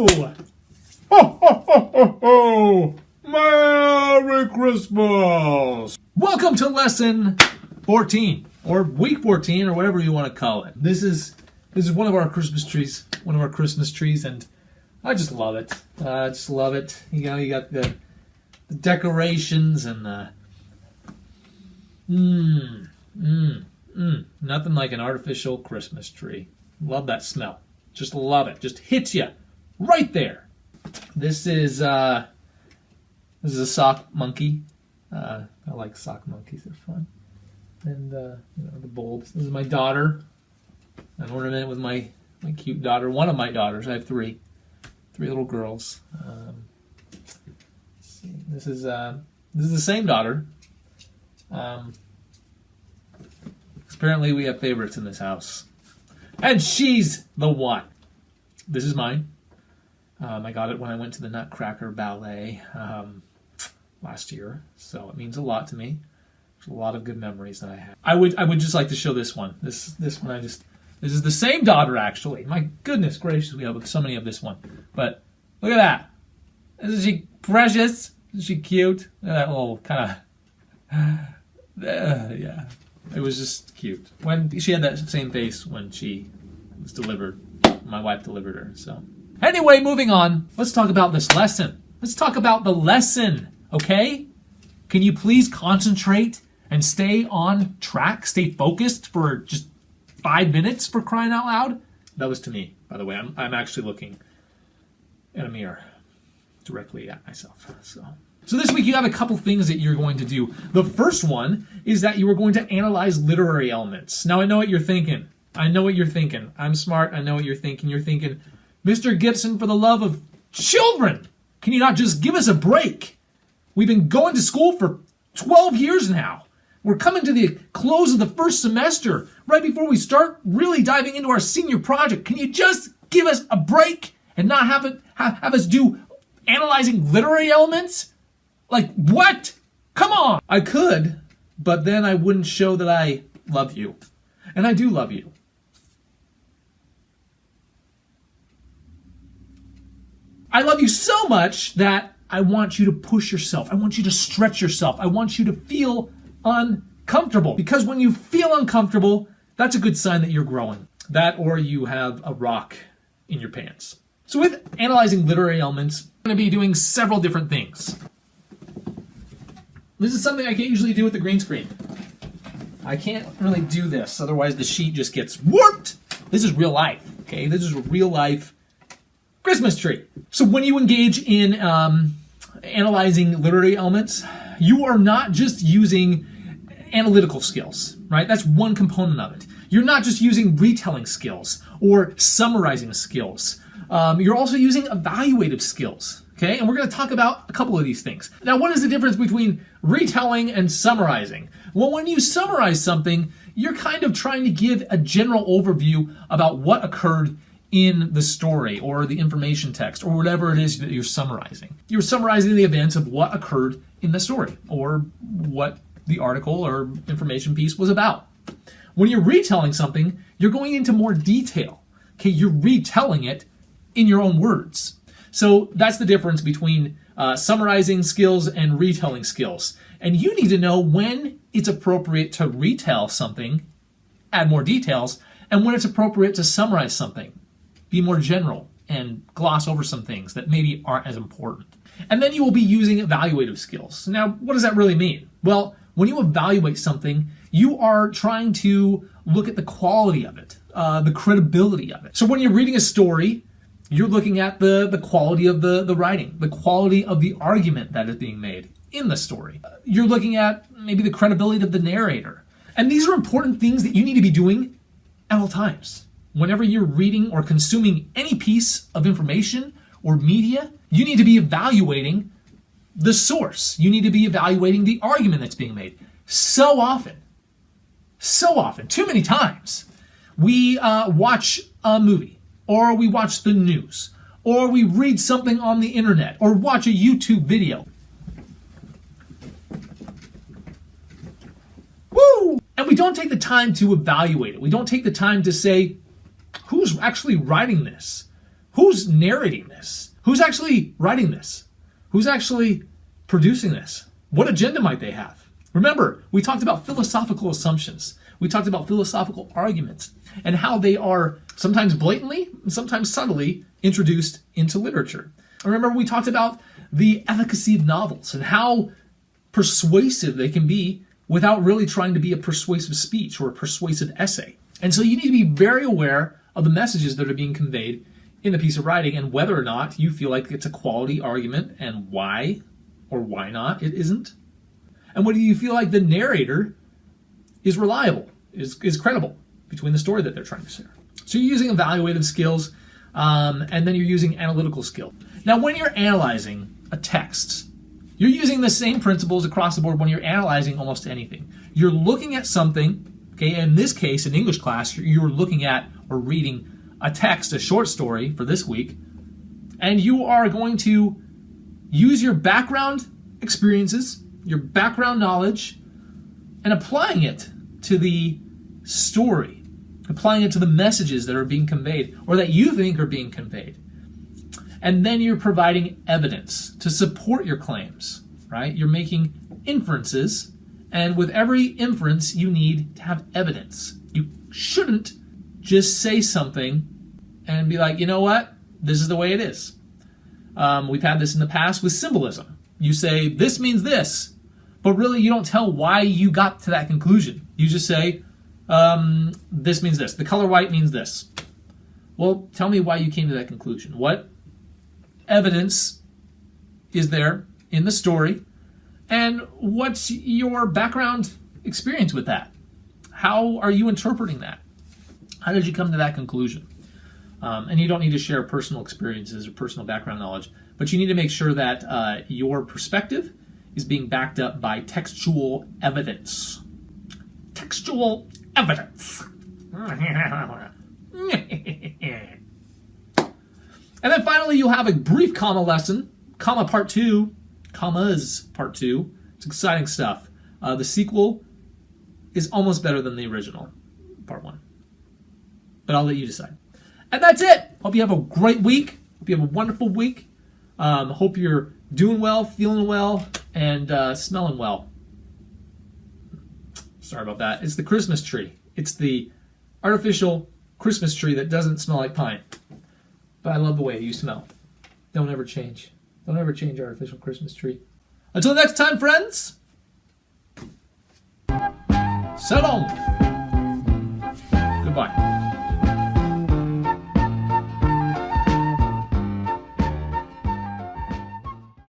Ho, ho, ho, ho, ho! Merry Christmas! Welcome to lesson 14, or week 14, or whatever you want to call it. This is one of our Christmas trees, and I just love it. I just love it. You know, you got the decorations and nothing like an artificial Christmas tree. Love that smell. Just love it. Just hits you right there. This is a sock monkey. I like sock monkeys. They're fun. And the bulbs. This is my daughter. An ornament with my cute daughter. One of my daughters. I have three little girls. Let's see. This is the same daughter. Apparently we have favorites in this house. And she's the one. This is mine. I got it when I went to the Nutcracker Ballet last year, so it means a lot to me. There's a lot of good memories that I have. I would just like to show this one. This one this is the same daughter, actually. My goodness gracious, we have so many of this one. But look at that. Isn't she precious? Isn't she cute? Look at that little kind of yeah. It was just cute. When she had that same face when she was delivered. My wife delivered her, so. Anyway, moving on. Let's talk about this lesson. Let's talk about the lesson, okay? Can you please concentrate and stay on track, stay focused for just 5 minutes, for crying out loud? That was to me, by the way. I'm actually looking in a mirror directly at myself, So this week you have a couple things that you're going to do. The first one is that you are going to analyze literary elements. Now I know what you're thinking. I'm smart. I know what you're thinking. You're thinking, Mr. Gibson, for the love of children, can you not just give us a break? We've been going to school for 12 years now. We're coming to the close of the first semester, right before we start really diving into our senior project. Can you just give us a break and not have us do analyzing literary elements? Like, what? Come on! I could, but then I wouldn't show that I love you. And I do love you. I love you so much that I want you to push yourself. I want you to stretch yourself. I want you to feel uncomfortable. Because when you feel uncomfortable, that's a good sign that you're growing. That or you have a rock in your pants. So with analyzing literary elements, I'm going to be doing several different things. This is something I can't usually do with the green screen. I can't really do this, otherwise the sheet just gets warped. This is real life, okay? This is a real life Christmas tree. So when you engage in analyzing literary elements, you are not just using analytical skills, right? That's one component of it. You're not just using retelling skills or summarizing skills. You're also using evaluative skills. Okay, and we're going to talk about a couple of these things. Now, what is the difference between retelling and summarizing? Well, when you summarize something, you're kind of trying to give a general overview about what occurred in the story or the information text or whatever it is that you're summarizing. You're summarizing the events of what occurred in the story or what the article or information piece was about. When you're retelling something, you're going into more detail. Okay, you're retelling it in your own words. So that's the difference between summarizing skills and retelling skills. And you need to know when it's appropriate to retell something, add more details, and when it's appropriate to summarize something, be more general and gloss over some things that maybe aren't as important. And then you will be using evaluative skills. Now, what does that really mean? Well, when you evaluate something, you are trying to look at the quality of it, the credibility of it. So when you're reading a story, you're looking at the quality of the writing, the quality of the argument that is being made in the story. You're looking at maybe the credibility of the narrator. And these are important things that you need to be doing at all times. Whenever you're reading or consuming any piece of information or media, you need to be evaluating the source. You need to be evaluating the argument that's being made. So often, too many times, we watch a movie, or we watch the news, or we read something on the internet, or watch a YouTube video. Woo! And we don't take the time to evaluate it. We don't take the time to say, who's actually writing this? Who's narrating this? Who's actually writing this? Who's actually producing this? What agenda might they have? Remember, we talked about philosophical assumptions. We talked about philosophical arguments and how they are sometimes blatantly and sometimes subtly introduced into literature. Remember, we talked about the efficacy of novels and how persuasive they can be without really trying to be a persuasive speech or a persuasive essay. And so you need to be very aware of the messages that are being conveyed in the piece of writing and whether or not you feel like it's a quality argument and why or why not it isn't. And whether you feel like the narrator is reliable, is credible between the story that they're trying to share. So you're using evaluative skills and then you're using analytical skill. Now, when you're analyzing a text, you're using the same principles across the board when you're analyzing almost anything. You're looking at something, okay, in this case, in English class, you're looking at or reading a text, a short story for this week, and you are going to use your background experiences, your background knowledge, and applying it to the story, applying it to the messages that are being conveyed or that you think are being conveyed. And then you're providing evidence to support your claims, right? You're making inferences, and with every inference, you need to have evidence. You shouldn't just say something and be like, you know what? This is the way it is. We've had this in the past with symbolism. You say, this means this, but really you don't tell why you got to that conclusion. You just say, this means this. The color white means this. Well, tell me why you came to that conclusion. What evidence is there in the story? And what's your background experience with that? How are you interpreting that? How did you come to that conclusion? And you don't need to share personal experiences or personal background knowledge, but you need to make sure that your perspective is being backed up by textual evidence. Textual evidence. And then finally, you'll have a brief comma lesson, comma part 2, commas part 2. It's exciting stuff. The sequel is almost better than the original, part 1. But I'll let you decide. And that's it. Hope you have a great week. Hope you have a wonderful week. Hope you're doing well, feeling well, and smelling well. Sorry about that. It's the Christmas tree. It's the artificial Christmas tree that doesn't smell like pine. But I love the way you smell. Don't ever change. Don't ever change artificial Christmas tree. Until next time, friends. So long.